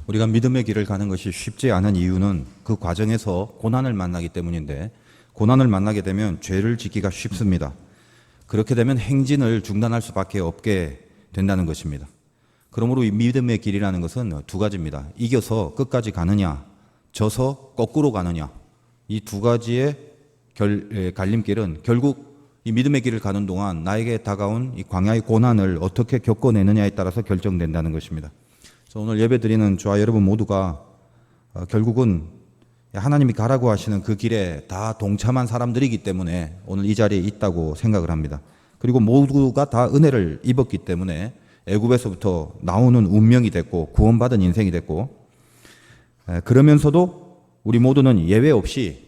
우리가 믿음의 길을 가는 것이 쉽지 않은 이유는 그 과정에서 고난을 만나기 때문인데, 고난을 만나게 되면 죄를 짓기가 쉽습니다. 그렇게 되면 행진을 중단할 수밖에 없게 된다는 것입니다. 그러므로 이 믿음의 길이라는 것은 두 가지입니다. 이겨서 끝까지 가느냐, 져서 거꾸로 가느냐. 이 두 가지의 갈림길은 결국 이 믿음의 길을 가는 동안 나에게 다가온 이 광야의 고난을 어떻게 겪어내느냐에 따라서 결정된다는 것입니다. 오늘 예배드리는 저와 여러분 모두가 결국은 하나님이 가라고 하시는 그 길에 다 동참한 사람들이기 때문에 오늘 이 자리에 있다고 생각을 합니다. 그리고 모두가 다 은혜를 입었기 때문에 애굽에서부터 나오는 운명이 됐고 구원받은 인생이 됐고, 그러면서도 우리 모두는 예외 없이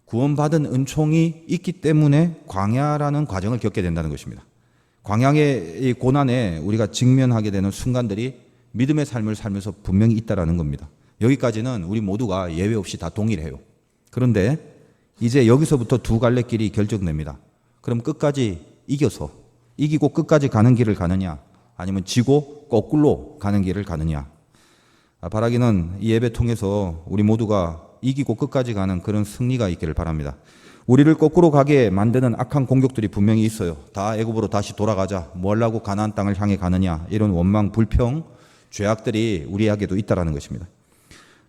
구원받은 은총이 있기 때문에 광야라는 과정을 겪게 된다는 것입니다. 광야의 이 고난에 우리가 직면하게 되는 순간들이 믿음의 삶을 살면서 분명히 있다라는 겁니다. 여기까지는 우리 모두가 예외 없이 다 동일해요. 그런데 이제 여기서부터 두 갈래 길이 결정됩니다. 그럼 끝까지 이기고 끝까지 가는 길을 가느냐, 아니면 지고 거꾸로 가는 길을 가느냐. 바라기는 이 예배 통해서 우리 모두가 이기고 끝까지 가는 그런 승리가 있기를 바랍니다. 우리를 거꾸로 가게 만드는 악한 공격들이 분명히 있어요. 다 애굽으로 다시 돌아가자, 뭐 하려고 가나안 땅을 향해 가느냐, 이런 원망, 불평, 죄악들이 우리에게도 있다라는 것입니다.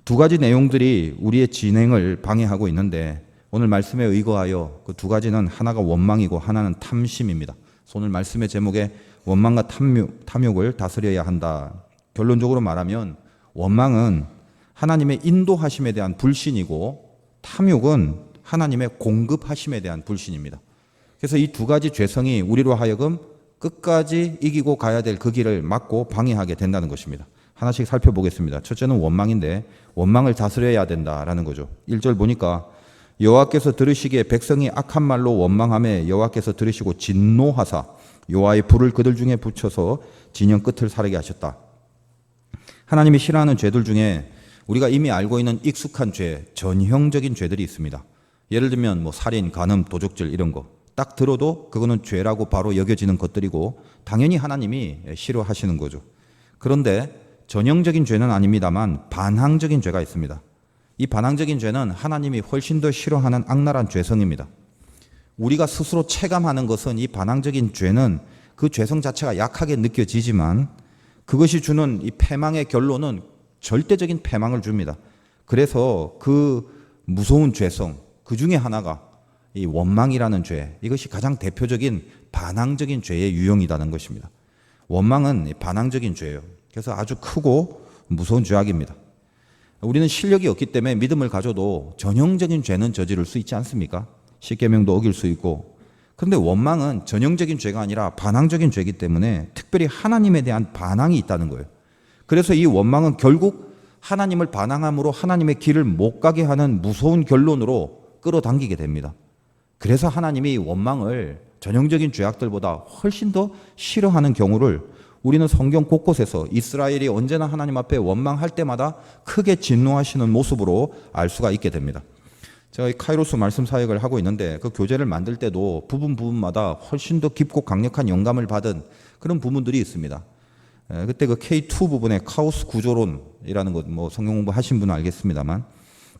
두 가지 내용들이 우리의 진행을 방해하고 있는데, 오늘 말씀에 의거하여 그 두 가지는 하나가 원망이고 하나는 탐심입니다. 오늘 말씀의 제목에 원망과 탐욕을 다스려야 한다. 결론적으로 말하면 원망은 하나님의 인도하심에 대한 불신이고, 탐욕은 하나님의 공급하심에 대한 불신입니다. 그래서 이 두 가지 죄성이 우리로 하여금 끝까지 이기고 가야 될 그 길을 막고 방해하게 된다는 것입니다. 하나씩 살펴보겠습니다. 첫째는 원망인데, 원망을 다스려야 된다라는 거죠. 1절 보니까 여호와께서 들으시기에 백성이 악한 말로 원망하며 여호와께서 들으시고 진노하사 여호와의 불을 그들 중에 붙여서 진영 끝을 사르게 하셨다. 하나님이 싫어하는 죄들 중에 우리가 이미 알고 있는 익숙한 죄, 전형적인 죄들이 있습니다. 예를 들면 살인, 간음, 도적질 이런 거. 딱 들어도 그거는 죄라고 바로 여겨지는 것들이고 당연히 하나님이 싫어하시는 거죠. 그런데 전형적인 죄는 아닙니다만 반항적인 죄가 있습니다. 이 반항적인 죄는 하나님이 훨씬 더 싫어하는 악랄한 죄성입니다. 우리가 스스로 체감하는 것은 이 반항적인 죄는 그 죄성 자체가 약하게 느껴지지만 그것이 주는 이 패망의 결론은 절대적인 패망을 줍니다. 그래서 그 무서운 죄성, 그 중에 하나가 이 원망이라는 죄, 이것이 가장 대표적인 반항적인 죄의 유형이라는 것입니다. 원망은 반항적인 죄예요. 그래서 아주 크고 무서운 죄악입니다. 우리는 실력이 없기 때문에 믿음을 가져도 전형적인 죄는 저지를 수 있지 않습니까? 십계명도 어길 수 있고. 그런데 원망은 전형적인 죄가 아니라 반항적인 죄이기 때문에 특별히 하나님에 대한 반항이 있다는 거예요. 그래서 이 원망은 결국 하나님을 반항함으로 하나님의 길을 못 가게 하는 무서운 결론으로 끌어당기게 됩니다. 그래서 하나님이 원망을 전형적인 죄악들보다 훨씬 더 싫어하는 경우를 우리는 성경 곳곳에서 이스라엘이 언제나 하나님 앞에 원망할 때마다 크게 진노하시는 모습으로 알 수가 있게 됩니다. 제가 이 카이로스 말씀 사역을 하고 있는데 그 교재를 만들 때도 부분마다 훨씬 더 깊고 강력한 영감을 받은 그런 부분들이 있습니다. 그때 그 K2 부분에 카오스 구조론이라는 것, 성경 공부 하신 분은 알겠습니다만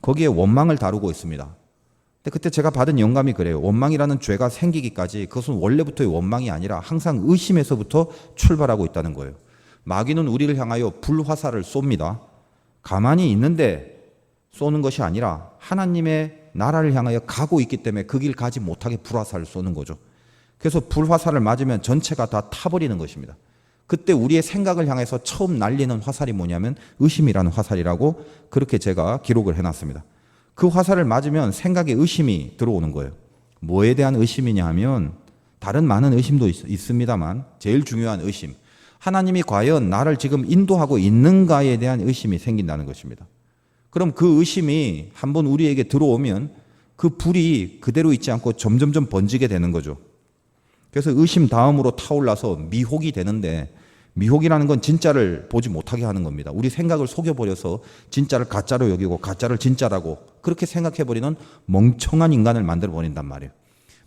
거기에 원망을 다루고 있습니다. 근데 그때 제가 받은 영감이 그래요. 원망이라는 죄가 생기기까지 그것은 원래부터의 원망이 아니라 항상 의심에서부터 출발하고 있다는 거예요. 마귀는 우리를 향하여 불화살을 쏩니다. 가만히 있는데 쏘는 것이 아니라 하나님의 나라를 향하여 가고 있기 때문에 그 길 가지 못하게 불화살을 쏘는 거죠. 그래서 불화살을 맞으면 전체가 다 타버리는 것입니다. 그때 우리의 생각을 향해서 처음 날리는 화살이 뭐냐면 의심이라는 화살이라고 그렇게 제가 기록을 해놨습니다. 그 화살을 맞으면 생각에 의심이 들어오는 거예요. 뭐에 대한 의심이냐 하면 다른 많은 의심도 있습니다만 제일 중요한 의심, 하나님이 과연 나를 지금 인도하고 있는가에 대한 의심이 생긴다는 것입니다. 그럼 그 의심이 한번 우리에게 들어오면 그 불이 그대로 있지 않고 점점점 번지게 되는 거죠. 그래서 의심 다음으로 타올라서 미혹이 되는데, 미혹이라는 건 진짜를 보지 못하게 하는 겁니다. 우리 생각을 속여버려서 진짜를 가짜로 여기고 가짜를 진짜라고 그렇게 생각해버리는 멍청한 인간을 만들어버린단 말이에요.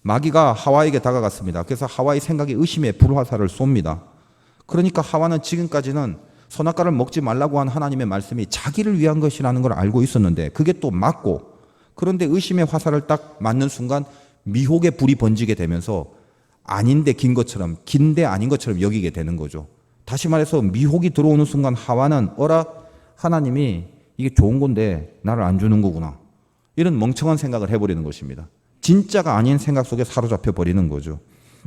마귀가 하와에게 다가갔습니다. 그래서 하와의 생각에 의심의 불화살을 쏩니다. 그러니까 하와는 지금까지는 선악과를 먹지 말라고 한 하나님의 말씀이 자기를 위한 것이라는 걸 알고 있었는데 그게 또 맞고, 그런데 의심의 화살을 딱 맞는 순간 미혹의 불이 번지게 되면서 아닌데 긴 것처럼, 긴데 아닌 것처럼 여기게 되는 거죠. 다시 말해서 미혹이 들어오는 순간 하와는 어라, 하나님이 이게 좋은 건데 나를 안 주는 거구나, 이런 멍청한 생각을 해버리는 것입니다. 진짜가 아닌 생각 속에 사로잡혀 버리는 거죠.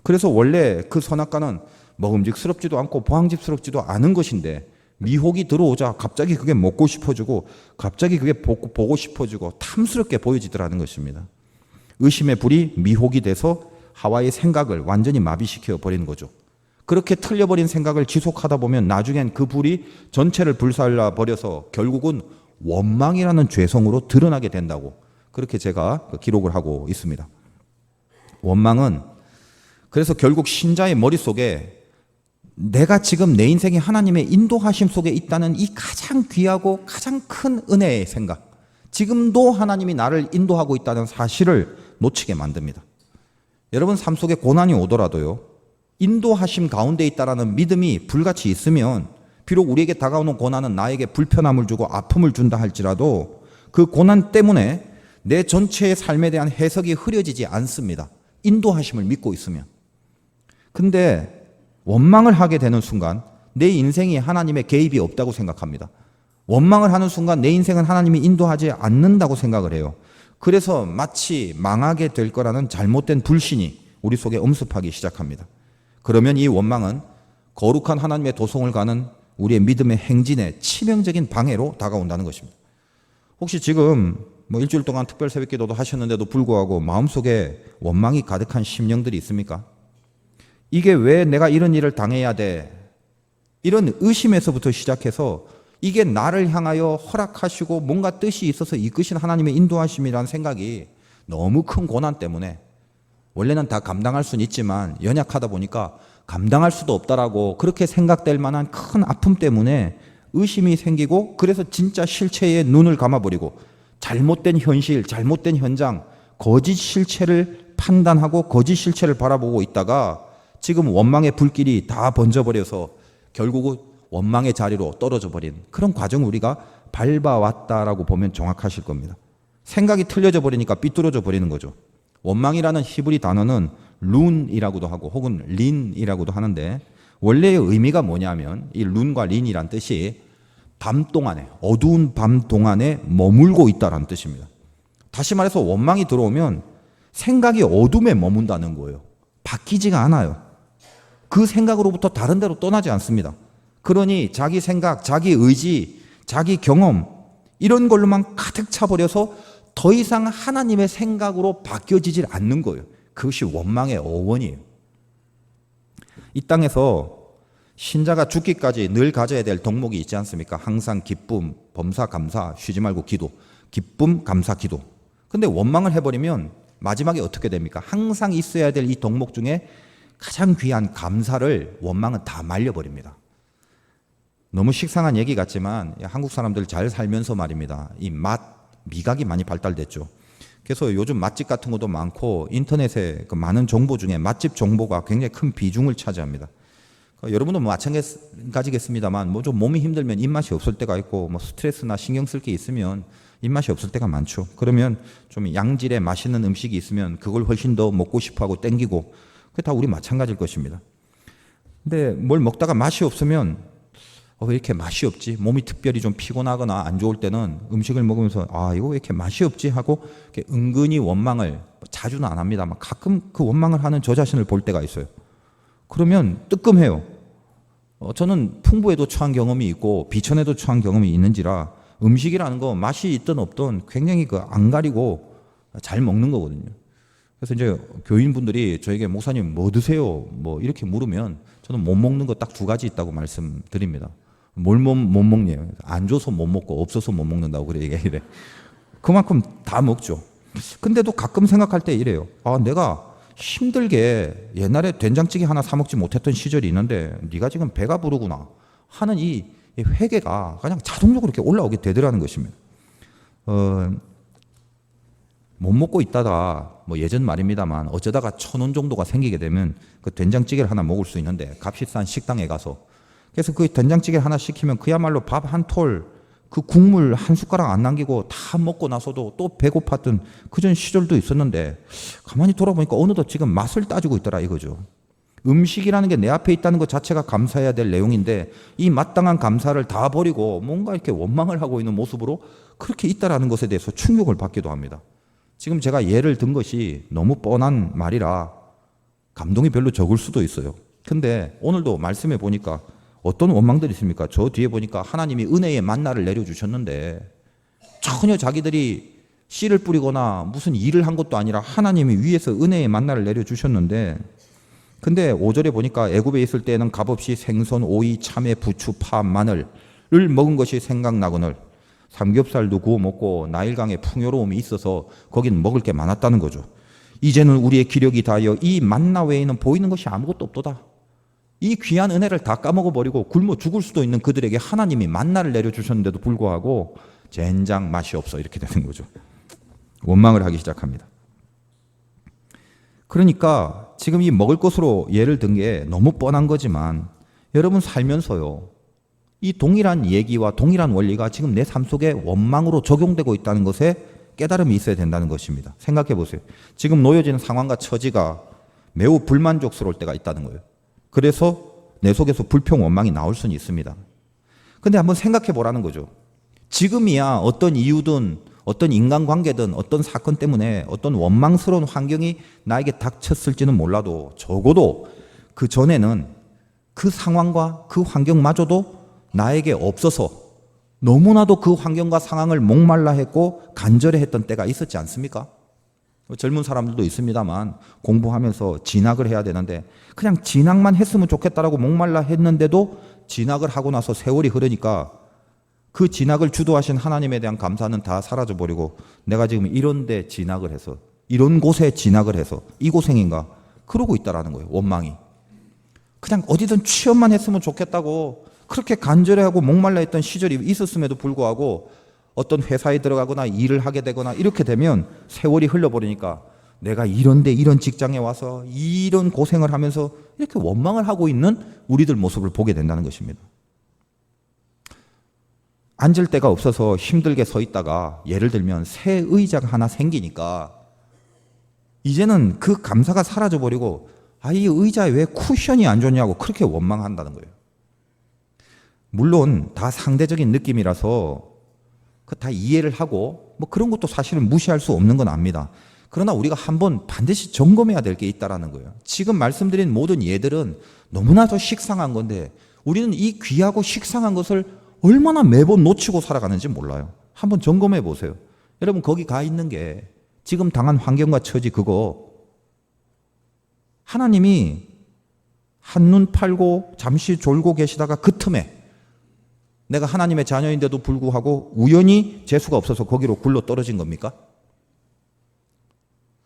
그래서 원래 그 선악과는 먹음직스럽지도 않고 보항직스럽지도 않은 것인데 미혹이 들어오자 갑자기 그게 먹고 싶어지고 갑자기 그게 보고 싶어지고 탐스럽게 보여지더라는 것입니다. 의심의 불이 미혹이 돼서 하와의 생각을 완전히 마비시켜 버리는 거죠. 그렇게 틀려버린 생각을 지속하다 보면 나중엔 그 불이 전체를 불살라 버려서 결국은 원망이라는 죄성으로 드러나게 된다고, 그렇게 제가 기록을 하고 있습니다. 원망은 그래서 결국 신자의 머릿속에 내가 지금 내 인생이 하나님의 인도하심 속에 있다는 이 가장 귀하고 가장 큰 은혜의 생각, 지금도 하나님이 나를 인도하고 있다는 사실을 놓치게 만듭니다. 여러분 삶 속에 고난이 오더라도요, 인도하심 가운데 있다라는 믿음이 불같이 있으면 비록 우리에게 다가오는 고난은 나에게 불편함을 주고 아픔을 준다 할지라도 그 고난 때문에 내 전체의 삶에 대한 해석이 흐려지지 않습니다. 인도하심을 믿고 있으면. 근데 원망을 하게 되는 순간 내 인생이 하나님의 개입이 없다고 생각합니다. 원망을 하는 순간 내 인생은 하나님이 인도하지 않는다고 생각을 해요. 그래서 마치 망하게 될 거라는 잘못된 불신이 우리 속에 엄습하기 시작합니다. 그러면 이 원망은 거룩한 하나님의 도성을 가는 우리의 믿음의 행진에 치명적인 방해로 다가온다는 것입니다. 혹시 지금 일주일 동안 특별 새벽 기도도 하셨는데도 불구하고 마음속에 원망이 가득한 심령들이 있습니까? 이게 왜 내가 이런 일을 당해야 돼? 이런 의심에서부터 시작해서 이게 나를 향하여 허락하시고 뭔가 뜻이 있어서 이끄신 하나님의 인도하심이라는 생각이 너무 큰 고난 때문에, 원래는 다 감당할 수는 있지만 연약하다 보니까 감당할 수도 없다라고 그렇게 생각될 만한 큰 아픔 때문에 의심이 생기고, 그래서 진짜 실체에 눈을 감아버리고 잘못된 현실, 잘못된 현장, 거짓 실체를 판단하고 거짓 실체를 바라보고 있다가 지금 원망의 불길이 다 번져버려서 결국은 원망의 자리로 떨어져 버린 그런 과정을 우리가 밟아왔다라고 보면 정확하실 겁니다. 생각이 틀려져 버리니까 삐뚤어져 버리는 거죠. 원망이라는 히브리 단어는 룬이라고도 하고 혹은 린이라고도 하는데, 원래의 의미가 뭐냐면 이 룬과 린이란 뜻이 밤 동안에, 어두운 밤 동안에 머물고 있다라는 뜻입니다. 다시 말해서 원망이 들어오면 생각이 어둠에 머문다는 거예요. 바뀌지가 않아요. 그 생각으로부터 다른 데로 떠나지 않습니다. 그러니 자기 생각, 자기 의지, 자기 경험 이런 걸로만 가득 차버려서 더 이상 하나님의 생각으로 바뀌어지질 않는 거예요. 그것이 원망의 어원이에요. 이 땅에서 신자가 죽기까지 늘 가져야 될 덕목이 있지 않습니까? 항상 기쁨, 범사, 감사, 쉬지 말고 기도. 기쁨, 감사, 기도. 근데 원망을 해버리면 마지막에 어떻게 됩니까? 항상 있어야 될 이 덕목 중에 가장 귀한 감사를 원망은 다 말려버립니다. 너무 식상한 얘기 같지만 한국 사람들 잘 살면서 말입니다. 이 미각이 많이 발달됐죠. 그래서 요즘 맛집 같은 것도 많고 인터넷에 그 많은 정보 중에 맛집 정보가 굉장히 큰 비중을 차지합니다. 여러분도 마찬가지겠습니다만 좀 몸이 힘들면 입맛이 없을 때가 있고 스트레스나 신경 쓸 게 있으면 입맛이 없을 때가 많죠. 그러면 좀 양질의 맛있는 음식이 있으면 그걸 훨씬 더 먹고 싶어하고 땡기고, 그게 다 우리 마찬가지일 것입니다. 근데 뭘 먹다가 맛이 없으면 왜 이렇게 맛이 없지? 몸이 특별히 좀 피곤하거나 안 좋을 때는 음식을 먹으면서 이거 왜 이렇게 맛이 없지? 하고 이렇게 은근히 원망을, 자주는 안 합니다만 가끔 그 원망을 하는 저 자신을 볼 때가 있어요. 그러면 뜨끔해요. 저는 풍부에도 처한 경험이 있고 비천에도 처한 경험이 있는지라 음식이라는 거 맛이 있든 없든 굉장히 안 가리고 잘 먹는 거거든요. 그래서 이제 교인분들이 저에게 목사님 뭐 드세요? 이렇게 물으면 저는 못 먹는 거 딱 두 가지 있다고 말씀드립니다. 뭘 못 먹냐요? 안 줘서 못 먹고 없어서 못 먹는다고 그래 얘기해. 그만큼 다 먹죠. 근데도 가끔 생각할 때 이래요. 내가 힘들게 옛날에 된장찌개 하나 사 먹지 못했던 시절이 있는데 네가 지금 배가 부르구나 하는 이 회개가 그냥 자동적으로 이렇게 올라오게 되더라는 것입니다. 못 먹고 있다가 예전 말입니다만 어쩌다가 1,000원 정도가 생기게 되면 그 된장찌개를 하나 먹을 수 있는데 값이 싼 식당에 가서 그래서 그 된장찌개 하나 시키면 그야말로 밥 한 톨, 그 국물 한 숟가락 안 남기고 다 먹고 나서도 또 배고팠던 그전 시절도 있었는데 가만히 돌아보니까 어느덧 지금 맛을 따지고 있더라 이거죠. 음식이라는 게 내 앞에 있다는 것 자체가 감사해야 될 내용인데 이 마땅한 감사를 다 버리고 뭔가 이렇게 원망을 하고 있는 모습으로 그렇게 있다라는 것에 대해서 충격을 받기도 합니다. 지금 제가 예를 든 것이 너무 뻔한 말이라 감동이 별로 적을 수도 있어요. 근데 오늘도 말씀해 보니까 어떤 원망들이 있습니까? 저 뒤에 보니까 하나님이 은혜의 만나를 내려주셨는데 전혀 자기들이 씨를 뿌리거나 무슨 일을 한 것도 아니라 하나님이 위에서 은혜의 만나를 내려주셨는데 근데 5절에 보니까 애굽에 있을 때는 값없이 생선, 오이, 참외, 부추, 파, 마늘을 먹은 것이 생각나거늘 삼겹살도 구워 먹고 나일강에 풍요로움이 있어서 거긴 먹을 게 많았다는 거죠. 이제는 우리의 기력이 다하여 이 만나 외에는 보이는 것이 아무것도 없도다. 이 귀한 은혜를 다 까먹어버리고 굶어 죽을 수도 있는 그들에게 하나님이 만나를 내려주셨는데도 불구하고 젠장 맛이 없어 이렇게 되는 거죠. 원망을 하기 시작합니다. 그러니까 지금 이 먹을 것으로 예를 든 게 너무 뻔한 거지만 여러분 살면서요. 이 동일한 얘기와 동일한 원리가 지금 내 삶 속에 원망으로 적용되고 있다는 것에 깨달음이 있어야 된다는 것입니다. 생각해 보세요. 지금 놓여진 상황과 처지가 매우 불만족스러울 때가 있다는 거예요. 그래서 내 속에서 불평, 원망이 나올 수는 있습니다. 근데 한번 생각해 보라는 거죠. 지금이야 어떤 이유든 어떤 인간관계든 어떤 사건 때문에 어떤 원망스러운 환경이 나에게 닥쳤을지는 몰라도 적어도 그 전에는 그 상황과 그 환경마저도 나에게 없어서 너무나도 그 환경과 상황을 목말라 했고 간절해 했던 때가 있었지 않습니까? 젊은 사람들도 있습니다만 공부하면서 진학을 해야 되는데 그냥 진학만 했으면 좋겠다라고 목말라 했는데도 진학을 하고 나서 세월이 흐르니까 그 진학을 주도하신 하나님에 대한 감사는 다 사라져버리고 내가 지금 이런 데 진학을 해서 이런 곳에 진학을 해서 이 고생인가 그러고 있다라는 거예요. 원망이. 그냥 어디든 취업만 했으면 좋겠다고 그렇게 간절해하고 목말라 했던 시절이 있었음에도 불구하고 어떤 회사에 들어가거나 일을 하게 되거나 이렇게 되면 세월이 흘러버리니까 내가 이런데 이런 직장에 와서 이런 고생을 하면서 이렇게 원망을 하고 있는 우리들 모습을 보게 된다는 것입니다. 앉을 데가 없어서 힘들게 서 있다가 예를 들면 새 의자가 하나 생기니까 이제는 그 감사가 사라져버리고 이 의자에 왜 쿠션이 안 좋냐고 그렇게 원망한다는 거예요. 물론 다 상대적인 느낌이라서 다 이해를 하고 뭐 그런 것도 사실은 무시할 수 없는 건 압니다. 그러나 우리가 한번 반드시 점검해야 될 게 있다라는 거예요. 지금 말씀드린 모든 예들은 너무나도 식상한 건데 우리는 이 귀하고 식상한 것을 얼마나 매번 놓치고 살아가는지 몰라요. 한번 점검해 보세요. 여러분 거기 가 있는 게 지금 당한 환경과 처지 그거 하나님이 한눈 팔고 잠시 졸고 계시다가 그 틈에 내가 하나님의 자녀인데도 불구하고 우연히 재수가 없어서 거기로 굴러 떨어진 겁니까?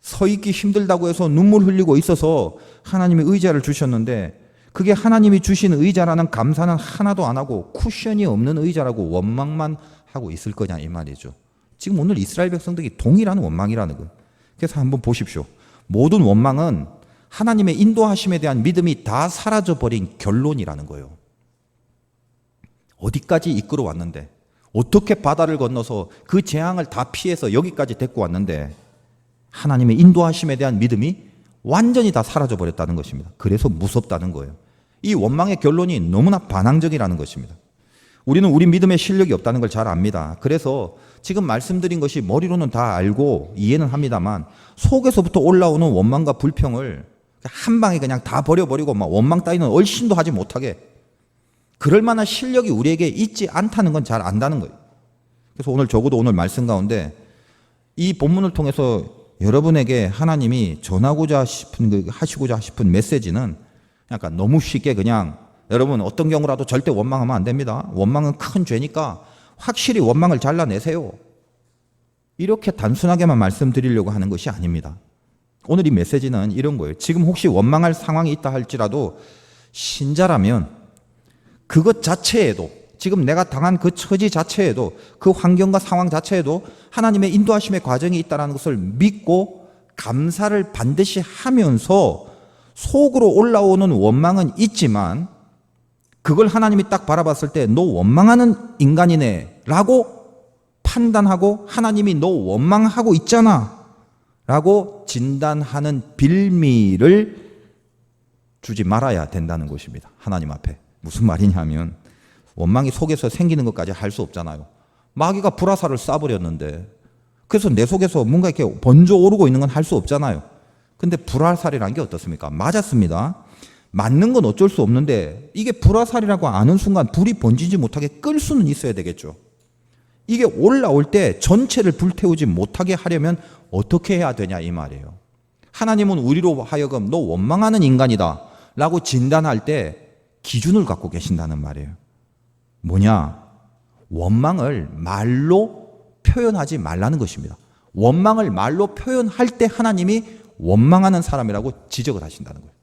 서 있기 힘들다고 해서 눈물 흘리고 있어서 하나님이 의자를 주셨는데 그게 하나님이 주신 의자라는 감사는 하나도 안 하고 쿠션이 없는 의자라고 원망만 하고 있을 거냐 이 말이죠. 지금 오늘 이스라엘 백성들이 동일한 원망이라는 거예요. 그래서 한번 보십시오. 모든 원망은 하나님의 인도하심에 대한 믿음이 다 사라져버린 결론이라는 거예요. 어디까지 이끌어 왔는데 어떻게 바다를 건너서 그 재앙을 다 피해서 여기까지 데리고 왔는데 하나님의 인도하심에 대한 믿음이 완전히 다 사라져버렸다는 것입니다. 그래서 무섭다는 거예요. 이 원망의 결론이 너무나 반항적이라는 것입니다. 우리는 우리 믿음의 실력이 없다는 걸 잘 압니다. 그래서 지금 말씀드린 것이 머리로는 다 알고 이해는 합니다만 속에서부터 올라오는 원망과 불평을 한 방에 그냥 다 버려버리고 막 원망 따위는 얼씬도 하지 못하게 그럴 만한 실력이 우리에게 있지 않다는 건 잘 안다는 거예요. 그래서 오늘 적어도 오늘 말씀 가운데 이 본문을 통해서 여러분에게 하나님이 전하고자 싶은 하시고자 싶은 메시지는 약간 너무 쉽게 그냥 여러분 어떤 경우라도 절대 원망하면 안 됩니다. 원망은 큰 죄니까 확실히 원망을 잘라내세요. 이렇게 단순하게만 말씀드리려고 하는 것이 아닙니다. 오늘 이 메시지는 이런 거예요. 지금 혹시 원망할 상황이 있다 할지라도 신자라면 그것 자체에도 지금 내가 당한 그 처지 자체에도 그 환경과 상황 자체에도 하나님의 인도하심의 과정이 있다는 것을 믿고 감사를 반드시 하면서 속으로 올라오는 원망은 있지만 그걸 하나님이 딱 바라봤을 때 너 원망하는 인간이네 라고 판단하고 하나님이 너 원망하고 있잖아 라고 진단하는 빌미를 주지 말아야 된다는 것입니다. 하나님 앞에. 무슨 말이냐면 원망이 속에서 생기는 것까지 할 수 없잖아요. 마귀가 불화살을 쏴버렸는데 그래서 내 속에서 뭔가 이렇게 번져 오르고 있는 건 할 수 없잖아요. 근데 불화살이라는 게 어떻습니까? 맞았습니다. 맞는 건 어쩔 수 없는데 이게 불화살이라고 아는 순간 불이 번지지 못하게 끌 수는 있어야 되겠죠. 이게 올라올 때 전체를 불태우지 못하게 하려면 어떻게 해야 되냐 이 말이에요. 하나님은 우리로 하여금 너 원망하는 인간이다 라고 진단할 때 기준을 갖고 계신다는 말이에요. 뭐냐? 원망을 말로 표현하지 말라는 것입니다. 원망을 말로 표현할 때 하나님이 원망하는 사람이라고 지적을 하신다는 거예요.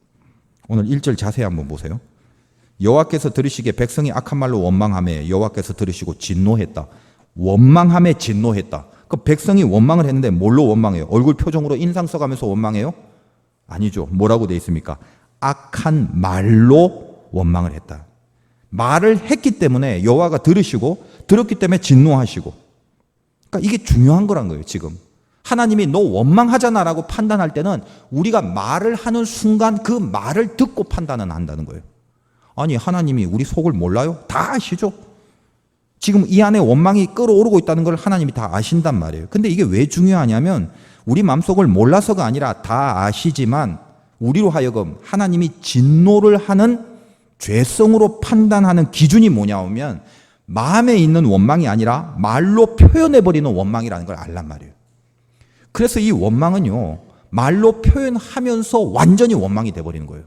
오늘 1절 자세히 한번 보세요. 여호와께서 들으시기에 백성이 악한 말로 원망하며 여호와께서 들으시고 진노했다. 원망하며 진노했다. 그 백성이 원망을 했는데 뭘로 원망해요? 얼굴 표정으로 인상 써가면서 원망해요? 아니죠. 뭐라고 돼 있습니까? 악한 말로 원망을 했다. 말을 했기 때문에 여호와가 들으시고 들었기 때문에 진노하시고. 그러니까 이게 중요한 거란 거예요. 지금 하나님이 너 원망하잖아라고 판단할 때는 우리가 말을 하는 순간 그 말을 듣고 판단은 한다는 거예요. 아니 하나님이 우리 속을 몰라요? 다 아시죠? 지금 이 안에 원망이 끓어오르고 있다는 걸 하나님이 다 아신단 말이에요. 근데 이게 왜 중요하냐면 우리 마음속을 몰라서가 아니라 다 아시지만 우리로 하여금 하나님이 진노를 하는 죄성으로 판단하는 기준이 뭐냐 하면 마음에 있는 원망이 아니라 말로 표현해버리는 원망이라는 걸 알란 말이에요. 그래서 이 원망은요, 말로 표현하면서 완전히 원망이 돼버리는 거예요.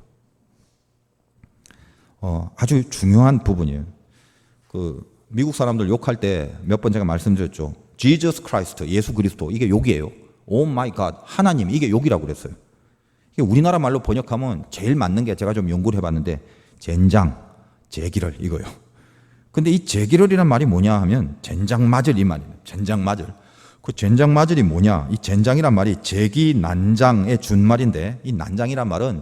아주 중요한 부분이에요. 미국 사람들 욕할 때 몇 번 제가 말씀드렸죠. Jesus Christ, 예수 그리스도, 이게 욕이에요. Oh my God, 하나님, 이게 욕이라고 그랬어요. 이게 우리나라 말로 번역하면 제일 맞는 게 제가 좀 연구를 해봤는데, 젠장, 제기럴, 이거요. 근데 이 제기럴이란 말이 뭐냐 하면, 젠장맞을 이 말이에요. 젠장맞을. 그 젠장맞을이 뭐냐? 이 젠장이란 말이 제기 난장의 준말인데, 이 난장이란 말은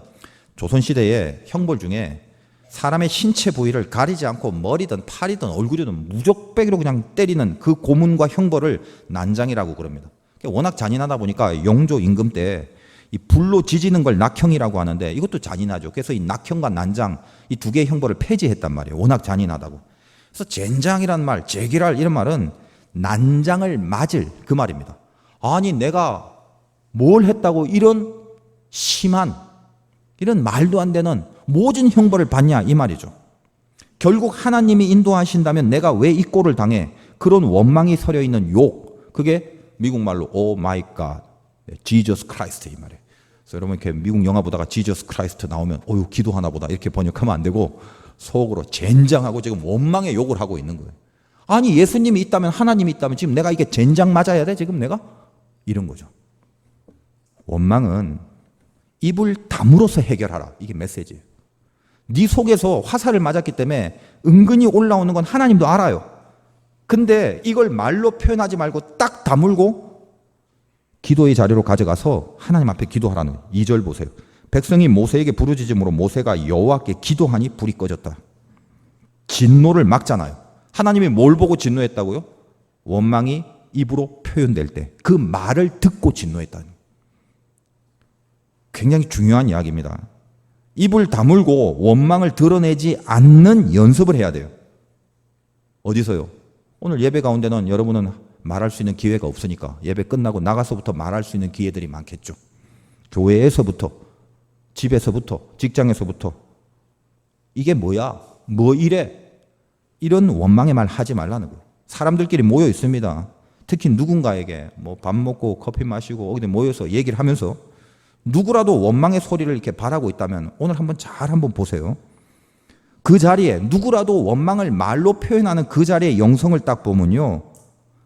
조선시대의 형벌 중에 사람의 신체 부위를 가리지 않고 머리든 팔이든 얼굴이든 무적배기로 그냥 때리는 그 고문과 형벌을 난장이라고 그럽니다. 워낙 잔인하다 보니까 영조 임금 때 이 불로 지지는 걸 낙형이라고 하는데 이것도 잔인하죠. 그래서 이 낙형과 난장 이 두 개의 형벌을 폐지했단 말이에요. 워낙 잔인하다고. 그래서 젠장이란 말, 제기랄 이런 말은 난장을 맞을 그 말입니다. 아니 내가 뭘 했다고 이런 심한 이런 말도 안 되는 모진 형벌을 받냐 이 말이죠. 결국 하나님이 인도하신다면 내가 왜 이 꼴을 당해? 그런 원망이 서려 있는 욕. 그게 미국 말로 Oh my God, Jesus Christ 이 말이에요. 그래서 여러분 이렇게 미국 영화 보다가 Jesus Christ 나오면 어유 기도하나 보다 이렇게 번역하면 안 되고 속으로 젠장하고 지금 원망의 욕을 하고 있는 거예요. 아니 예수님이 있다면 하나님이 있다면 지금 내가 이게 젠장 맞아야 돼 지금 내가? 이런 거죠. 원망은 입을 다물어서 해결하라. 이게 메시지예요. 네 속에서 화살을 맞았기 때문에 은근히 올라오는 건 하나님도 알아요. 근데 이걸 말로 표현하지 말고 딱 다물고 기도의 자리로 가져가서 하나님 앞에 기도하라는 거예요. 2절 보세요. 백성이 모세에게 부르짖음으로 모세가 여호와께 기도하니 불이 꺼졌다. 진노를 막잖아요. 하나님이 뭘 보고 진노했다고요? 원망이 입으로 표현될 때 그 말을 듣고 진노했다는 거예요. 굉장히 중요한 이야기입니다. 입을 다물고 원망을 드러내지 않는 연습을 해야 돼요. 어디서요? 오늘 예배 가운데는 여러분은 말할 수 있는 기회가 없으니까 예배 끝나고 나가서부터 말할 수 있는 기회들이 많겠죠. 교회에서부터, 집에서부터, 직장에서부터 이게 뭐야? 뭐 이래? 이런 원망의 말 하지 말라는 거예요. 사람들끼리 모여 있습니다. 특히 누군가에게 뭐 밥 먹고 커피 마시고 어디 모여서 얘기를 하면서 누구라도 원망의 소리를 이렇게 바라고 있다면 오늘 한번 보세요. 그 자리에 누구라도 원망을 말로 표현하는 그 자리의 영성을 딱 보면요.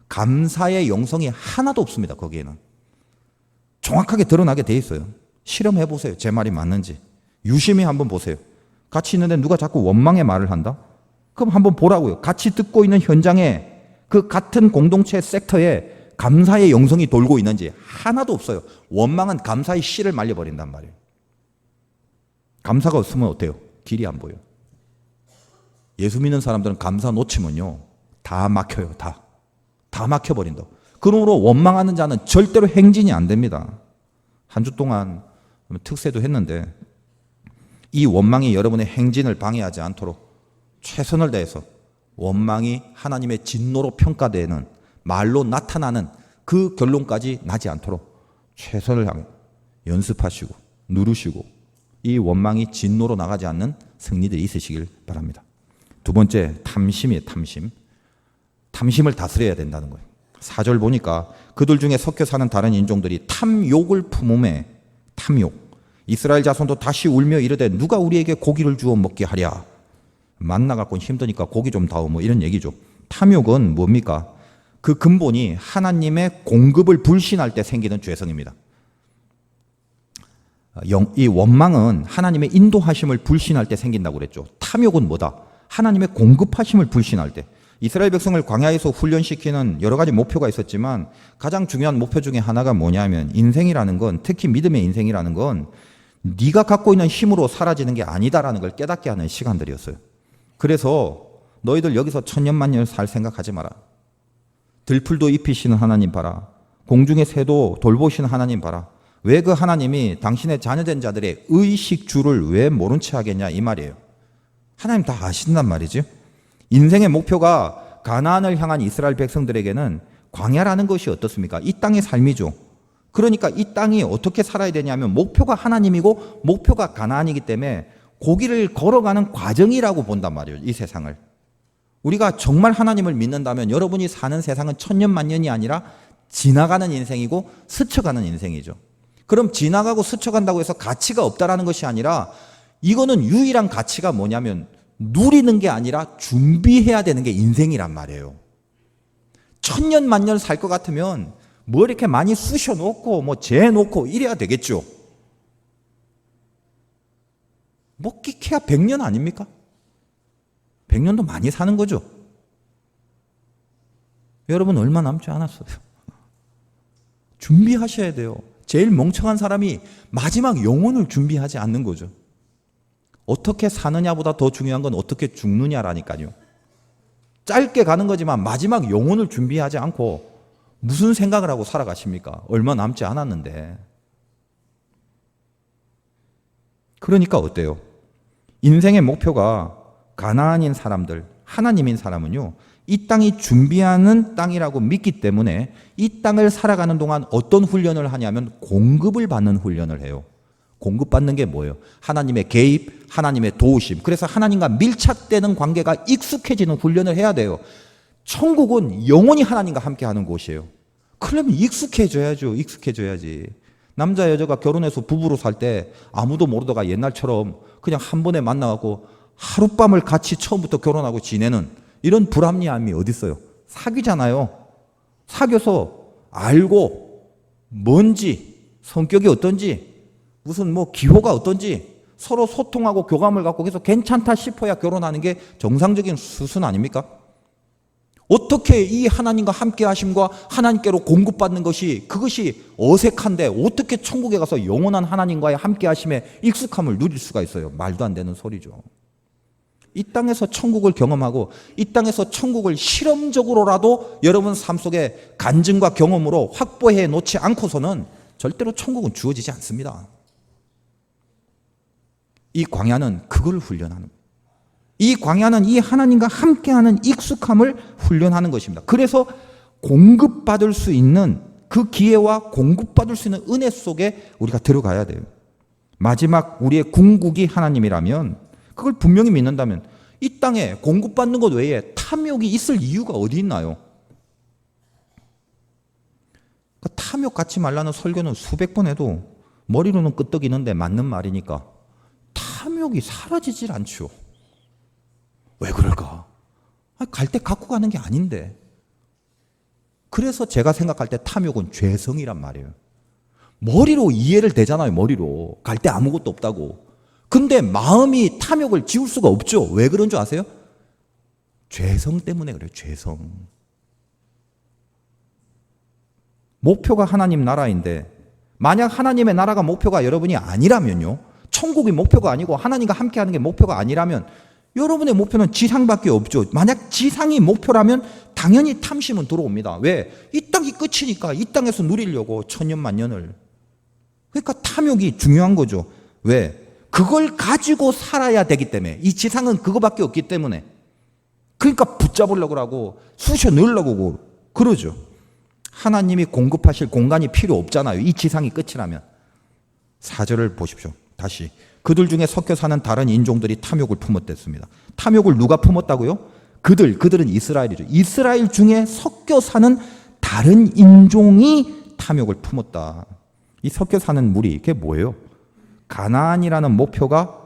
감사의 영성이 하나도 없습니다. 거기에는. 정확하게 드러나게 돼 있어요. 실험해 보세요. 제 말이 맞는지. 유심히 한번 보세요. 같이 있는데 누가 자꾸 원망의 말을 한다? 그럼 한번 보라고요. 같이 듣고 있는 현장에 그 같은 공동체 섹터에 감사의 영성이 돌고 있는지 하나도 없어요. 원망은 감사의 씨를 말려버린단 말이에요. 감사가 없으면 어때요? 길이 안 보여요. 예수 믿는 사람들은 감사 놓치면요, 다 막혀요. 다 막혀버린다. 그러므로 원망하는 자는 절대로 행진이 안 됩니다. 한 주 동안 특세도 했는데 이 원망이 여러분의 행진을 방해하지 않도록 최선을 다해서 원망이 하나님의 진노로 평가되는 말로 나타나는 그 결론까지 나지 않도록 최선을 향해 연습하시고 누르시고 이 원망이 진노로 나가지 않는 승리들이 있으시길 바랍니다. 두 번째, 탐심이에요. 탐심을 다스려야 된다는 거예요. 4절 보니까 그들 중에 섞여 사는 다른 인종들이 탐욕을 품음에 탐욕. 이스라엘 자손도 다시 울며 이르되 누가 우리에게 고기를 주어 먹게 하랴. 만나 갖고는 힘드니까 고기 좀 다오, 뭐 이런 얘기죠. 탐욕은 뭡니까? 그 근본이 하나님의 공급을 불신할 때 생기는 죄성입니다. 이 원망은 하나님의 인도하심을 불신할 때 생긴다고 그랬죠. 탐욕은 뭐다? 하나님의 공급하심을 불신할 때. 이스라엘 백성을 광야에서 훈련시키는 여러 가지 목표가 있었지만 가장 중요한 목표 중에 하나가 뭐냐면 인생이라는 건, 특히 믿음의 인생이라는 건 네가 갖고 있는 힘으로 사라지는 게 아니다라는 걸 깨닫게 하는 시간들이었어요. 그래서 너희들 여기서 천년만년 살 생각하지 마라. 들풀도 입히시는 하나님 봐라. 공중의 새도 돌보시는 하나님 봐라. 왜 그 하나님이 당신의 자녀된 자들의 의식주를 왜 모른 채 하겠냐, 이 말이에요. 하나님 다 아신단 말이죠. 인생의 목표가 가나안을 향한 이스라엘 백성들에게는 광야라는 것이 어떻습니까? 이 땅의 삶이죠. 그러니까 이 땅이 어떻게 살아야 되냐면 목표가 하나님이고 목표가 가나안이기 때문에 고기를 걸어가는 과정이라고 본단 말이에요. 이 세상을. 우리가 정말 하나님을 믿는다면 여러분이 사는 세상은 천년만년이 아니라 지나가는 인생이고 스쳐가는 인생이죠. 그럼 지나가고 스쳐간다고 해서 가치가 없다라는 것이 아니라 이거는 유일한 가치가 뭐냐면 누리는 게 아니라 준비해야 되는 게 인생이란 말이에요. 천년만년 살 것 같으면 뭐 이렇게 많이 쑤셔놓고 뭐 재놓고 이래야 되겠죠. 뭐 끼케야 100년 아닙니까? 100년도 많이 사는 거죠. 여러분 얼마 남지 않았어요. 준비하셔야 돼요. 제일 멍청한 사람이 마지막 영혼을 준비하지 않는 거죠. 어떻게 사느냐보다 더 중요한 건 어떻게 죽느냐라니까요. 짧게 가는 거지만 마지막 영혼을 준비하지 않고 무슨 생각을 하고 살아가십니까? 얼마 남지 않았는데. 그러니까 어때요? 인생의 목표가 가나안인 사람들, 하나님인 사람은요, 이 땅이 준비하는 땅이라고 믿기 때문에 이 땅을 살아가는 동안 어떤 훈련을 하냐면 공급을 받는 훈련을 해요. 공급받는 게 뭐예요? 하나님의 개입, 하나님의 도우심. 그래서 하나님과 밀착되는 관계가 익숙해지는 훈련을 해야 돼요. 천국은 영원히 하나님과 함께 하는 곳이에요. 그러면 익숙해져야죠. 익숙해져야지. 남자 여자가 결혼해서 부부로 살 때 아무도 모르다가 옛날처럼 그냥 한 번에 만나갖고 하룻밤을 같이 처음부터 결혼하고 지내는 이런 불합리함이 어디 있어요? 사귀잖아요. 사귀어서 알고 뭔지, 성격이 어떤지, 무슨 뭐 기호가 어떤지 서로 소통하고 교감을 갖고 계속 괜찮다 싶어야 결혼하는 게 정상적인 수순 아닙니까? 어떻게 이 하나님과 함께 하심과 하나님께로 공급받는 것이 그것이 어색한데 어떻게 천국에 가서 영원한 하나님과의 함께 하심에 익숙함을 누릴 수가 있어요? 말도 안 되는 소리죠. 이 땅에서 천국을 경험하고 이 땅에서 천국을 실험적으로라도 여러분 삶 속에 간증과 경험으로 확보해 놓지 않고서는 절대로 천국은 주어지지 않습니다. 이 광야는 그걸 훈련하는 거예요. 이 광야는 이 하나님과 함께하는 익숙함을 훈련하는 것입니다. 그래서 공급받을 수 있는 그 기회와 공급받을 수 있는 은혜 속에 우리가 들어가야 돼요. 마지막 우리의 궁극이 하나님이라면 그걸 분명히 믿는다면 이 땅에 공급받는 것 외에 탐욕이 있을 이유가 어디 있나요? 그 탐욕 갖지 말라는 설교는 수백 번 해도 머리로는 끄떡이는데 맞는 말이니까 탐욕이 사라지질 않죠. 왜 그럴까? 갈 때 갖고 가는 게 아닌데. 그래서 제가 생각할 때 탐욕은 죄성이란 말이에요. 머리로 이해를 되잖아요. 머리로. 갈 때 아무것도 없다고. 근데 마음이 탐욕을 지울 수가 없죠. 왜 그런 줄 아세요? 죄성 때문에 그래요. 죄성. 목표가 하나님 나라인데 만약 하나님의 나라가 목표가 여러분이 아니라면요. 천국이 목표가 아니고 하나님과 함께하는 게 목표가 아니라면 여러분의 목표는 지상밖에 없죠. 만약 지상이 목표라면 당연히 탐심은 들어옵니다. 왜? 이 땅이 끝이니까 이 땅에서 누리려고 천년만년을. 그러니까 탐욕이 중요한 거죠. 왜? 그걸 가지고 살아야 되기 때문에. 이 지상은 그거밖에 없기 때문에. 그러니까 붙잡으려고 하고 쑤셔 넣으려고 그러죠. 하나님이 공급하실 공간이 필요 없잖아요. 이 지상이 끝이라면. 4절을 보십시오. 다시. 그들 중에 섞여 사는 다른 인종들이 탐욕을 품었댔습니다. 탐욕을 누가 품었다고요? 그들은 이스라엘이죠. 이스라엘 중에 섞여 사는 다른 인종이 탐욕을 품었다. 이 섞여 사는 무리, 이게 뭐예요? 가나안이라는 목표가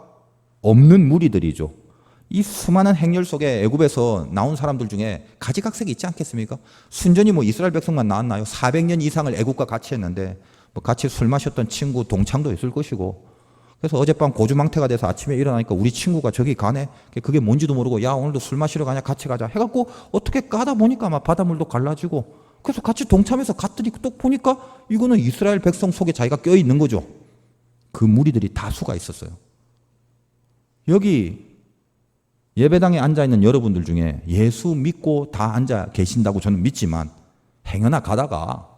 없는 무리들이죠. 이 수많은 행렬 속에 애굽에서 나온 사람들 중에 가지각색이 있지 않겠습니까? 순전히 이스라엘 백성만 나왔나요? 400년 이상을 애굽과 같이 했는데 같이 술 마셨던 친구 동창도 있을 것이고, 그래서 어젯밤 고주망태가 돼서 아침에 일어나니까 우리 친구가 저기 가네. 그게 뭔지도 모르고 야 오늘도 술 마시러 가냐 같이 가자 해갖고 어떻게 까다 보니까 막 바닷물도 갈라지고, 그래서 같이 동참해서 갔더니 또 보니까 이거는 이스라엘 백성 속에 자기가 껴있는 거죠. 그 무리들이 다수가 있었어요. 여기 예배당에 앉아있는 여러분들 중에 예수 믿고 다 앉아 계신다고 저는 믿지만, 행여나 가다가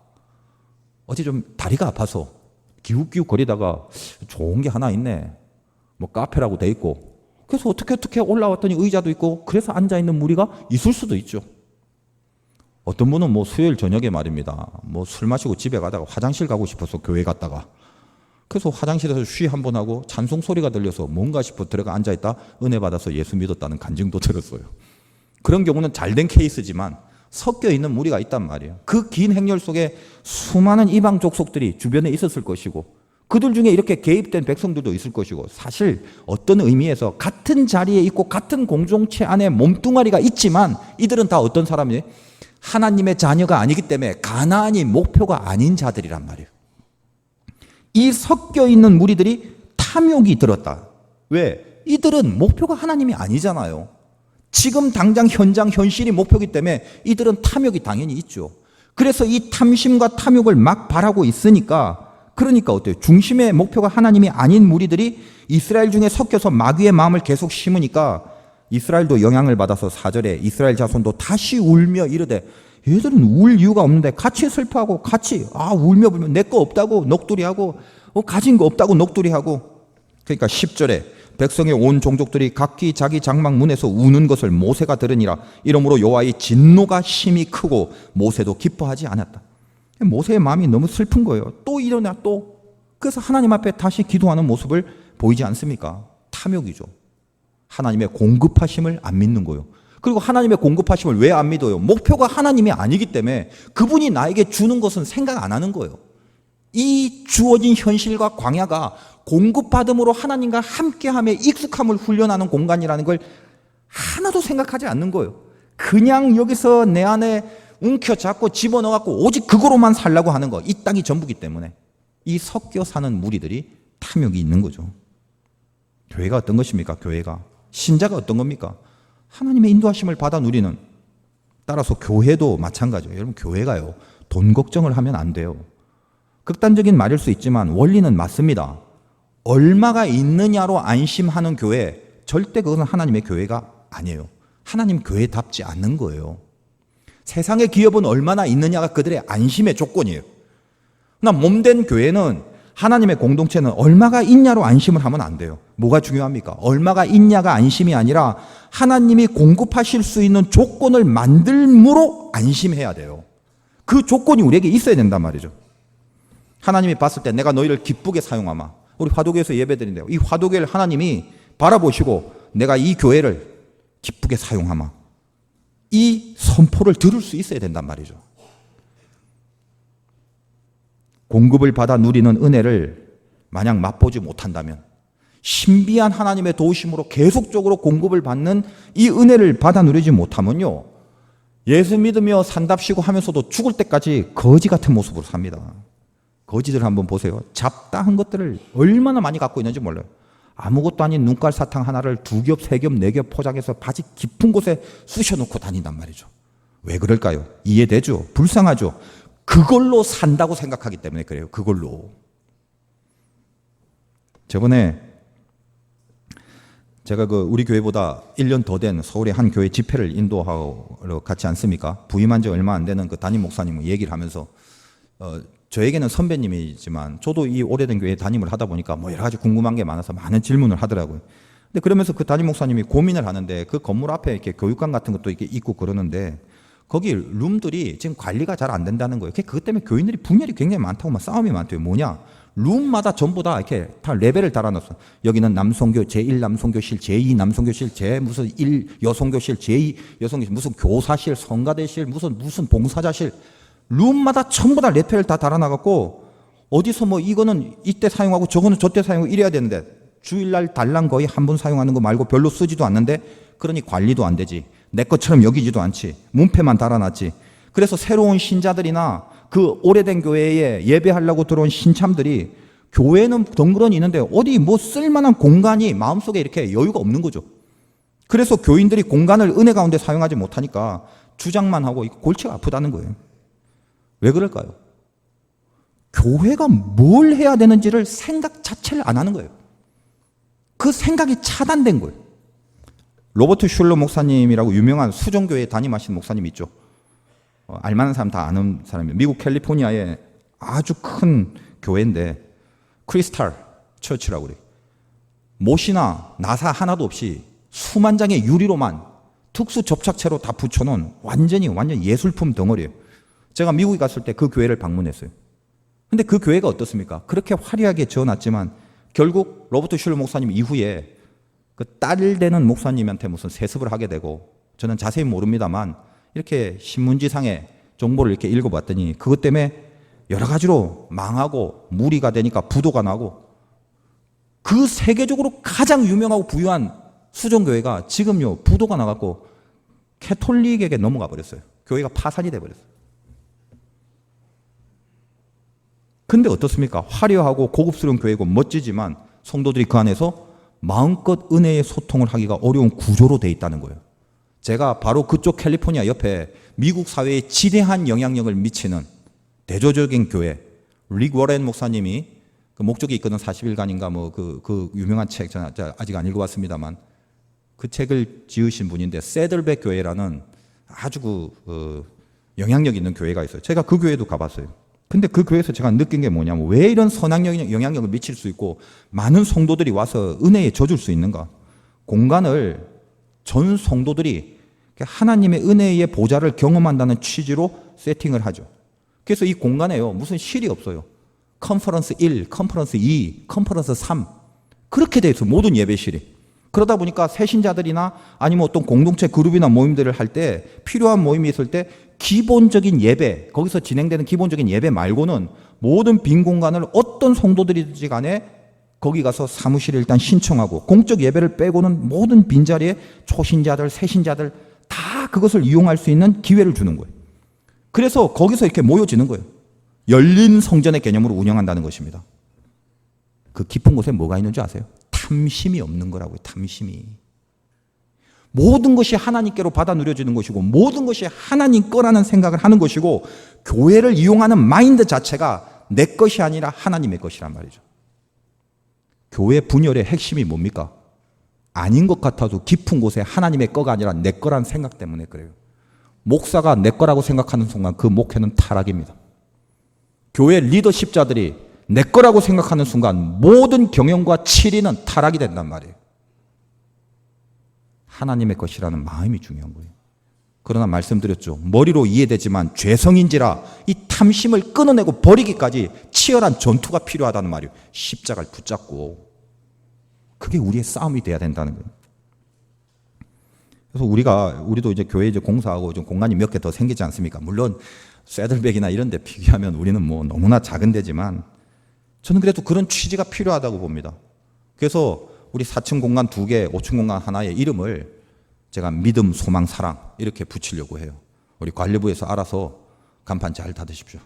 어제 좀 다리가 아파서 기웃기웃 거리다가 좋은 게 하나 있네. 카페라고 돼 있고. 그래서 어떻게 올라왔더니 의자도 있고, 그래서 앉아있는 무리가 있을 수도 있죠. 어떤 분은 수요일 저녁에 말입니다. 술 마시고 집에 가다가 화장실 가고 싶어서 교회 갔다가, 그래서 화장실에서 쉬 한번 하고 찬송 소리가 들려서 뭔가 싶어 들어가 앉아있다 은혜 받아서 예수 믿었다는 간증도 들었어요. 그런 경우는 잘된 케이스지만 섞여 있는 무리가 있단 말이에요. 그 긴 행렬 속에 수많은 이방 족속들이 주변에 있었을 것이고, 그들 중에 이렇게 개입된 백성들도 있을 것이고, 사실 어떤 의미에서 같은 자리에 있고 같은 공동체 안에 몸뚱아리가 있지만 이들은 다 어떤 사람이에요? 하나님의 자녀가 아니기 때문에 가나안이 목표가 아닌 자들이란 말이에요. 이 섞여 있는 무리들이 탐욕이 들었다. 왜? 이들은 목표가 하나님이 아니잖아요. 지금 당장 현장 현실이 목표이기 때문에 이들은 탐욕이 당연히 있죠. 그래서 이 탐심과 탐욕을 막 바라고 있으니까, 그러니까 어때요? 중심의 목표가 하나님이 아닌 무리들이 이스라엘 중에 섞여서 마귀의 마음을 계속 심으니까 이스라엘도 영향을 받아서 4절에 이스라엘 자손도 다시 울며 이르되, 얘들은 울 이유가 없는데 같이 슬퍼하고 같이 울며 불며 내 거 없다고 녹두리하고 가진 거 없다고 녹두리하고. 그러니까 10절에 백성의 온 종족들이 각기 자기 장막 문에서 우는 것을 모세가 들으니라. 이러므로 여호와의 진노가 심히 크고 모세도 기뻐하지 않았다. 모세의 마음이 너무 슬픈 거예요. 또 일어나 또. 그래서 하나님 앞에 다시 기도하는 모습을 보이지 않습니까? 탐욕이죠. 하나님의 공급하심을 안 믿는 거예요. 그리고 하나님의 공급하심을 왜 안 믿어요? 목표가 하나님이 아니기 때문에 그분이 나에게 주는 것은 생각 안 하는 거예요. 이 주어진 현실과 광야가 공급받음으로 하나님과 함께함에 익숙함을 훈련하는 공간이라는 걸 하나도 생각하지 않는 거예요. 그냥 여기서 내 안에 움켜잡고 집어넣어갖고 오직 그거로만 살려고 하는 거. 이 땅이 전부기 때문에. 이 섞여 사는 무리들이 탐욕이 있는 거죠. 교회가 어떤 것입니까? 교회가. 신자가 어떤 겁니까? 하나님의 인도하심을 받아 누리는. 따라서 교회도 마찬가지예요. 여러분, 교회가요, 돈 걱정을 하면 안 돼요. 극단적인 말일 수 있지만 원리는 맞습니다. 얼마가 있느냐로 안심하는 교회, 절대 그것은 하나님의 교회가 아니에요. 하나님 교회답지 않는 거예요. 세상의 기업은 얼마나 있느냐가 그들의 안심의 조건이에요. 그러나 몸된 교회는, 하나님의 공동체는 얼마가 있냐로 안심을 하면 안 돼요. 뭐가 중요합니까? 얼마가 있냐가 안심이 아니라 하나님이 공급하실 수 있는 조건을 만들므로 안심해야 돼요. 그 조건이 우리에게 있어야 된단 말이죠. 하나님이 봤을 때 내가 너희를 기쁘게 사용하마. 우리 화도교에서 예배드린대요. 이 화도교를 하나님이 바라보시고 내가 이 교회를 기쁘게 사용하마. 이 선포를 들을 수 있어야 된단 말이죠. 공급을 받아 누리는 은혜를 만약 맛보지 못한다면, 신비한 하나님의 도우심으로 계속적으로 공급을 받는 이 은혜를 받아 누리지 못하면요, 예수 믿으며 산답시고 하면서도 죽을 때까지 거지 같은 모습으로 삽니다. 거지들 한번 보세요. 잡다한 것들을 얼마나 많이 갖고 있는지 몰라요. 아무것도 아닌 눈깔 사탕 하나를 2겹, 3겹, 4겹 포장해서 바지 깊은 곳에 쑤셔놓고 다닌단 말이죠. 왜 그럴까요? 이해되죠? 불쌍하죠? 그걸로 산다고 생각하기 때문에 그래요. 그걸로. 저번에 제가 우리 교회보다 1년 더 된 서울의 한 교회 집회를 인도하러 갔지 않습니까? 부임한 지 얼마 안 되는 그 담임 목사님 얘기를 하면서 저에게는 선배님이지만 저도 이 오래된 교회에 담임을 하다 보니까 뭐 여러 가지 궁금한 게 많아서 많은 질문을 하더라고요. 근데 그러면서 그 담임 목사님이 고민을 하는데 그 건물 앞에 이렇게 교육관 같은 것도 이렇게 있고 그러는데 거기 룸들이 지금 관리가 잘 안 된다는 거예요. 그것 때문에 교인들이 분열이 굉장히 많다고 막 싸움이 많대요. 뭐냐? 룸마다 전부 다 이렇게 다 레벨을 달아놨어. 여기는 남성교 제1 남성교실, 제2 남성교실, 제 무슨 1 여성교실, 제2 여성교실, 무슨 교사실, 성가대실, 무슨 봉사자실, 룸마다 전부 다 레벨을 다 달아놔갖고 어디서 뭐 이거는 이때 사용하고 저거는 저때 사용하고 이래야 되는데 주일날 달랑 거의 한 번 사용하는 거 말고 별로 쓰지도 않는데 그러니 관리도 안 되지. 내 것처럼 여기지도 않지. 문패만 달아놨지. 그래서 새로운 신자들이나 그 오래된 교회에 예배하려고 들어온 신참들이 교회는 덩그러니 있는데 어디 뭐 쓸만한 공간이 마음속에 이렇게 여유가 없는 거죠. 그래서 교인들이 공간을 은혜 가운데 사용하지 못하니까 주장만 하고 골치가 아프다는 거예요. 왜 그럴까요? 교회가 뭘 해야 되는지를 생각 자체를 안 하는 거예요. 그 생각이 차단된 거예요. 로버트 슐러 목사님이라고 유명한 수정교회에 담임하신 목사님 있죠. 알만한 사람 다 아는 사람이에요. 미국 캘리포니아의 아주 큰 교회인데 크리스탈 처치라고 그래요. 못이나 나사 하나도 없이 수만 장의 유리로만 특수 접착체로 다 붙여놓은 완전 예술품 덩어리예요. 제가 미국에 갔을 때 그 교회를 방문했어요. 근데 그 교회가 어떻습니까? 그렇게 화려하게 지어놨지만 결국 로버트 슐러 목사님 이후에 그 딸 되는 목사님한테 무슨 세습을 하게 되고 저는 자세히 모릅니다만 이렇게 신문지상의 정보를 이렇게 읽어봤더니 그것 때문에 여러 가지로 망하고 무리가 되니까 부도가 나고 그 세계적으로 가장 유명하고 부유한 수정교회가 지금요 부도가 나갖고 캐톨릭에게 넘어가 버렸어요. 교회가 파산이 돼버렸어요. 근데 어떻습니까? 화려하고 고급스러운 교회고 멋지지만 성도들이 그 안에서 마음껏 은혜의 소통을 하기가 어려운 구조로 돼 있다는 거예요. 제가 바로 그쪽 캘리포니아 옆에 미국 사회에 지대한 영향력을 미치는 대조적인 교회, 릭 워렌 목사님이 그 목적이 있거든 40일간인가 뭐 그 유명한 책, 저는 아직 안 읽어봤습니다만 그 책을 지으신 분인데 세들백 교회라는 아주 영향력 있는 교회가 있어요. 제가 그 교회도 가봤어요. 근데 그 교회에서 제가 느낀 게 뭐냐면 왜 이런 선한 영향력을 미칠 수 있고 많은 성도들이 와서 은혜에 젖을 수 있는가? 공간을 전 성도들이 하나님의 은혜의 보좌를 경험한다는 취지로 세팅을 하죠. 그래서 이 공간에요 무슨 실이 없어요. 컨퍼런스 1, 컨퍼런스 2, 컨퍼런스 3 그렇게 돼 있어요. 모든 예배실이. 그러다 보니까 새신자들이나 아니면 어떤 공동체 그룹이나 모임들을 할 때 필요한 모임이 있을 때 기본적인 예배, 거기서 진행되는 기본적인 예배 말고는 모든 빈 공간을 어떤 성도들이든지 간에 거기 가서 사무실에 일단 신청하고 공적 예배를 빼고는 모든 빈자리에 초신자들, 새신자들 다 그것을 이용할 수 있는 기회를 주는 거예요. 그래서 거기서 이렇게 모여지는 거예요. 열린 성전의 개념으로 운영한다는 것입니다. 그 깊은 곳에 뭐가 있는 줄 아세요? 탐심이 없는 거라고요. 탐심이. 모든 것이 하나님께로 받아 누려지는 것이고 모든 것이 하나님 거라는 생각을 하는 것이고 교회를 이용하는 마인드 자체가 내 것이 아니라 하나님의 것이란 말이죠. 교회 분열의 핵심이 뭡니까? 아닌 것 같아도 깊은 곳에 하나님의 거가 아니라 내 거라는 생각 때문에 그래요. 목사가 내 거라고 생각하는 순간 그 목회는 타락입니다. 교회 리더십자들이 내 거라고 생각하는 순간 모든 경영과 치리는 타락이 된단 말이에요. 하나님의 것이라는 마음이 중요한 거예요. 그러나 말씀드렸죠. 머리로 이해되지만 죄성인지라 이 탐심을 끊어내고 버리기까지 치열한 전투가 필요하다는 말이에요. 십자가를 붙잡고. 그게 우리의 싸움이 돼야 된다는 거예요. 그래서 우리도 이제 교회에 이제 공사하고 좀 공간이 몇 개 더 생기지 않습니까? 물론 세들백이나 이런 데 비교하면 우리는 뭐 너무나 작은 데지만 저는 그래도 그런 취지가 필요하다고 봅니다. 그래서 우리 4층 공간 2개, 5층 공간 하나의 이름을 제가 믿음, 소망, 사랑 이렇게 붙이려고 해요. 우리 관리부에서 알아서 간판 잘 닫으십시오.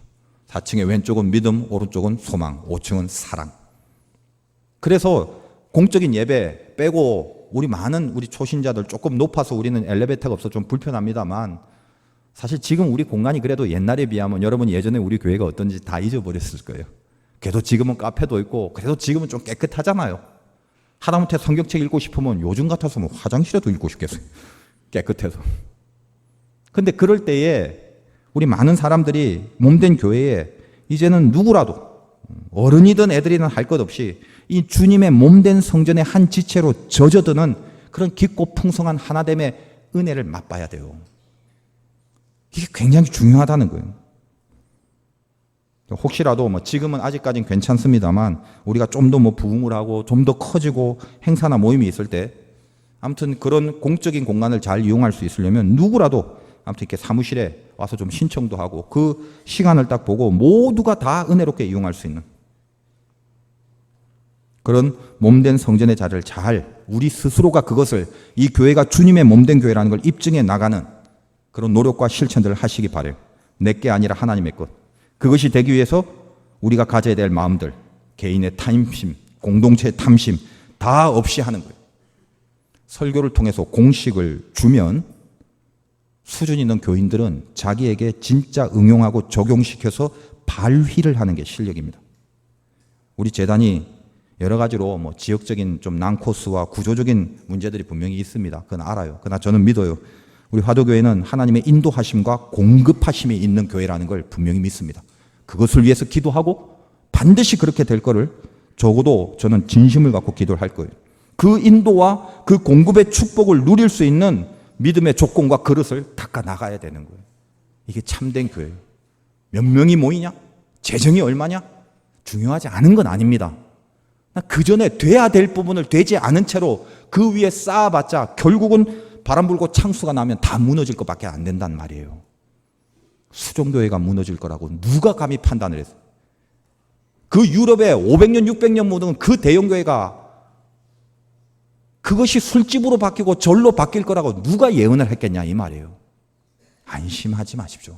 4층의 왼쪽은 믿음, 오른쪽은 소망, 5층은 사랑. 그래서 공적인 예배 빼고 우리 많은 우리 초신자들 조금 높아서 우리는 엘리베이터가 없어서 좀 불편합니다만 사실 지금 우리 공간이 그래도 옛날에 비하면 여러분이 예전에 우리 교회가 어떤지 다 잊어버렸을 거예요. 그래도 지금은 카페도 있고 그래도 지금은 좀 깨끗하잖아요. 하다못해 성경책 읽고 싶으면 요즘 같아서는 화장실에도 읽고 싶겠어요. 깨끗해서. 근데 그럴 때에 우리 많은 사람들이 몸된 교회에 이제는 누구라도 어른이든 애들이든 할 것 없이 이 주님의 몸된 성전의 한 지체로 젖어드는 그런 깊고 풍성한 하나됨의 은혜를 맛봐야 돼요. 이게 굉장히 중요하다는 거예요. 혹시라도 지금은 아직까지는 괜찮습니다만 우리가 좀 더 부흥을 하고 좀 더 커지고 행사나 모임이 있을 때 아무튼 그런 공적인 공간을 잘 이용할 수 있으려면 누구라도 아무튼 이렇게 사무실에 와서 좀 신청도 하고 그 시간을 딱 보고 모두가 다 은혜롭게 이용할 수 있는 그런 몸된 성전의 자리를 잘 우리 스스로가 그것을 이 교회가 주님의 몸된 교회라는 걸 입증해 나가는 그런 노력과 실천들을 하시기 바라요. 내게 아니라 하나님의 것. 그것이 되기 위해서 우리가 가져야 될 마음들, 개인의 탐심, 공동체의 탐심 다 없이 하는 거예요. 설교를 통해서 공식을 주면 수준 있는 교인들은 자기에게 진짜 응용하고 적용시켜서 발휘를 하는 게 실력입니다. 우리 재단이 여러 가지로 지역적인 좀 난코스와 구조적인 문제들이 분명히 있습니다. 그건 알아요. 그러나 저는 믿어요. 우리 화도교회는 하나님의 인도하심과 공급하심이 있는 교회라는 걸 분명히 믿습니다. 그것을 위해서 기도하고 반드시 그렇게 될 거를 적어도 저는 진심을 갖고 기도를 할 거예요. 그 인도와 그 공급의 축복을 누릴 수 있는 믿음의 조건과 그릇을 닦아 나가야 되는 거예요. 이게 참된 교회예요. 몇 명이 모이냐? 재정이 얼마냐? 중요하지 않은 건 아닙니다. 그 전에 돼야 될 부분을 되지 않은 채로 그 위에 쌓아봤자 결국은 바람 불고 창수가 나면 다 무너질 것밖에 안 된단 말이에요. 수종교회가 무너질 거라고 누가 감히 판단을 했어요? 그 유럽에 500년, 600년 묻은 그 대형교회가 그것이 술집으로 바뀌고 절로 바뀔 거라고 누가 예언을 했겠냐 이 말이에요. 안심하지 마십시오.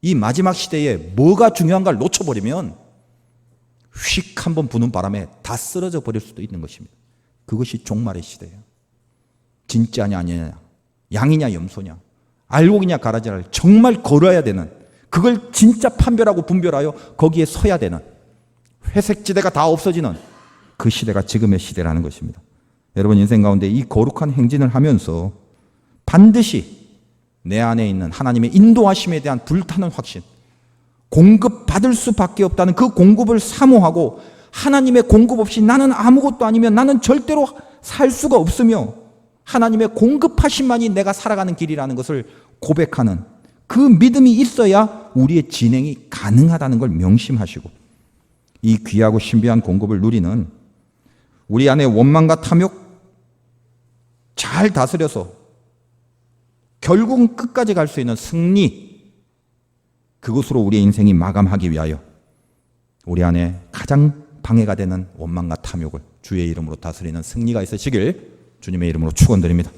이 마지막 시대에 뭐가 중요한가를 놓쳐버리면 휙 한번 부는 바람에 다 쓰러져 버릴 수도 있는 것입니다. 그것이 종말의 시대예요. 진짜냐 아니냐, 양이냐 염소냐, 알곡이냐 가라지냐를 정말 걸어야 되는, 그걸 진짜 판별하고 분별하여 거기에 서야 되는, 회색지대가 다 없어지는 그 시대가 지금의 시대라는 것입니다. 여러분 인생 가운데 이 거룩한 행진을 하면서 반드시 내 안에 있는 하나님의 인도하심에 대한 불타는 확신, 공급받을 수밖에 없다는 그 공급을 사모하고 하나님의 공급 없이 나는 아무것도 아니면 나는 절대로 살 수가 없으며 하나님의 공급하심만이 내가 살아가는 길이라는 것을 고백하는 그 믿음이 있어야 우리의 진행이 가능하다는 걸 명심하시고 이 귀하고 신비한 공급을 누리는 우리 안에 원망과 탐욕 잘 다스려서 결국은 끝까지 갈 수 있는 승리, 그것으로 우리의 인생이 마감하기 위하여 우리 안에 가장 방해가 되는 원망과 탐욕을 주의 이름으로 다스리는 승리가 있으시길 주님의 이름으로 축원드립니다.